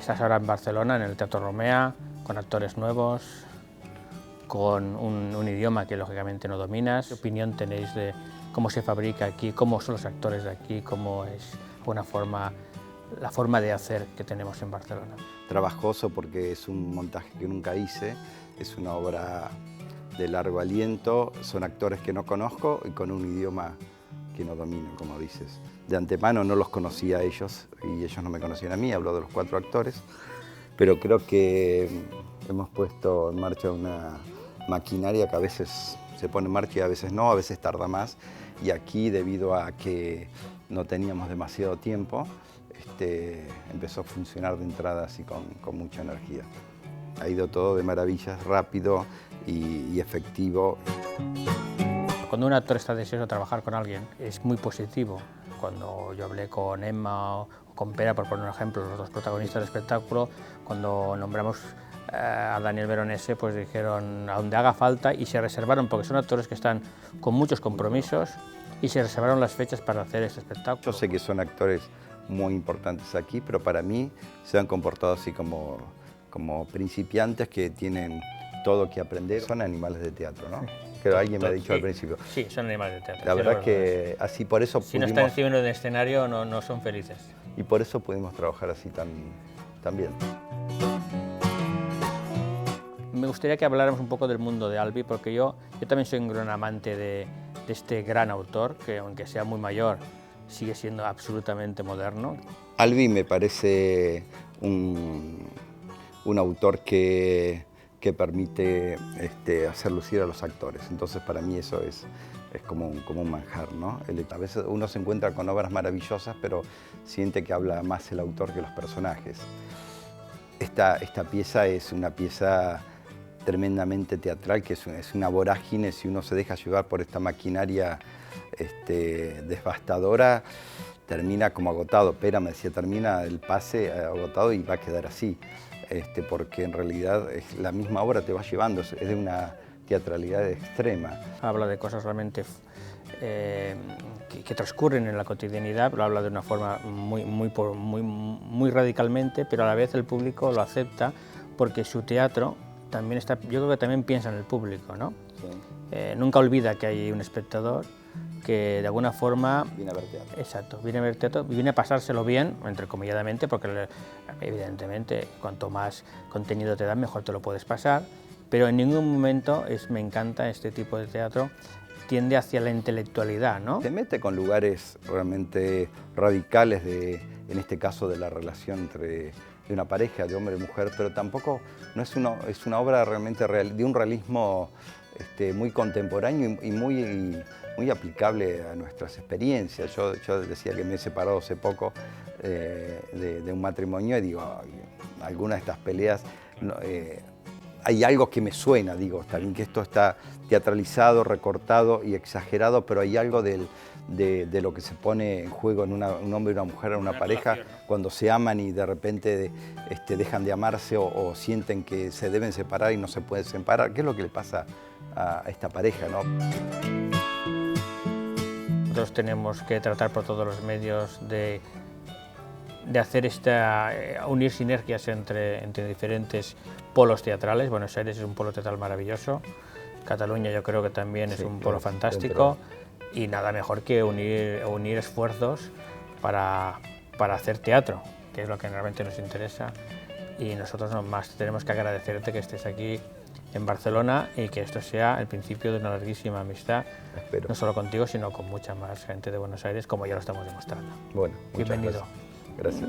Estás ahora en Barcelona, en el Teatro Romea, con actores nuevos, con un idioma que lógicamente no dominas. ¿Qué opinión tenéis de cómo se fabrica aquí, cómo son los actores de aquí, cómo es la forma de hacer que tenemos en Barcelona? Trabajoso porque es un montaje que nunca hice, es una obra de largo aliento, son actores que no conozco y con un idioma que no domino, como dices. De antemano no los conocía a ellos y ellos no me conocían a mí, hablo de los 4 actores, pero creo que hemos puesto en marcha una maquinaria que a veces se pone en marcha y a veces no, a veces tarda más, y aquí, debido a que no teníamos demasiado tiempo, empezó a funcionar de entrada así con mucha energía. Ha ido todo de maravillas, rápido y efectivo. Cuando un actor está deseoso de trabajar con alguien, es muy positivo. Cuando yo hablé con Emma o con Pera, por poner un ejemplo, los 2 protagonistas del espectáculo, cuando nombramos a Daniel Veronese, pues dijeron a donde haga falta, y se reservaron, porque son actores que están con muchos compromisos, y se reservaron las fechas para hacer este espectáculo. Yo sé que son actores muy importantes aquí, pero para mí se han comportado así como principiantes que tienen todo que aprender. Son animales de teatro, ¿no? Que alguien me ha dicho al principio. Sí, son animales de teatro. La verdad que así, por eso si no están encima del escenario, no son felices. Y por eso pudimos trabajar así tan bien. Me gustaría que habláramos un poco del mundo de Albi, porque yo también soy un gran amante de este gran autor, que aunque sea muy mayor, sigue siendo absolutamente moderno. Albi me parece un autor que permite hacer lucir a los actores. Entonces, para mí eso es como un manjar, ¿no? A veces uno se encuentra con obras maravillosas, pero siente que habla más el autor que los personajes. Esta pieza es una pieza tremendamente teatral, que es una vorágine. Si uno se deja llevar por esta maquinaria devastadora, termina como agotado. Pera me decía, termina el pase agotado y va a quedar así. Porque en realidad la misma obra te va llevando, es de una teatralidad extrema. Habla de cosas realmente que transcurren en la cotidianidad, pero habla de una forma muy radicalmente, pero a la vez el público lo acepta, porque su teatro también está, yo creo que también piensa en el público, ¿no? Sí. Nunca olvida que hay un espectador que de alguna forma viene a ver teatro. Exacto, viene a ver teatro, viene a pasárselo bien, entrecomilladamente, porque evidentemente cuanto más contenido te dan, mejor te lo puedes pasar, pero en ningún momento me encanta este tipo de teatro, tiende hacia la intelectualidad, ¿no? Se mete con lugares realmente radicales, en este caso de la relación de una pareja, de hombre y mujer, pero tampoco no es una obra realmente de un realismo muy contemporáneo y muy aplicable a nuestras experiencias. Yo decía que me he separado hace poco de un matrimonio y digo, algunas de estas peleas, hay algo que me suena, digo, está bien que esto está teatralizado, recortado y exagerado, pero hay algo de lo que se pone en juego en un hombre y una mujer, en una pareja, relación, ¿no? Cuando se aman y de repente dejan de amarse o sienten que se deben separar y no se pueden separar. ¿Qué es lo que le pasa a esta pareja, ¿no? Nosotros tenemos que tratar por todos los medios de hacer unir sinergias entre diferentes polos teatrales. Buenos Aires es un polo teatral maravilloso, Cataluña yo creo que también es un polo fantástico, y nada mejor que unir esfuerzos para hacer teatro, que es lo que realmente nos interesa, y nosotros nomás tenemos que agradecerte que estés aquí en Barcelona y que esto sea el principio de una larguísima amistad. Espero. No solo contigo, sino con mucha más gente de Buenos Aires, como ya lo estamos demostrando. Bueno, bienvenido. Gracias.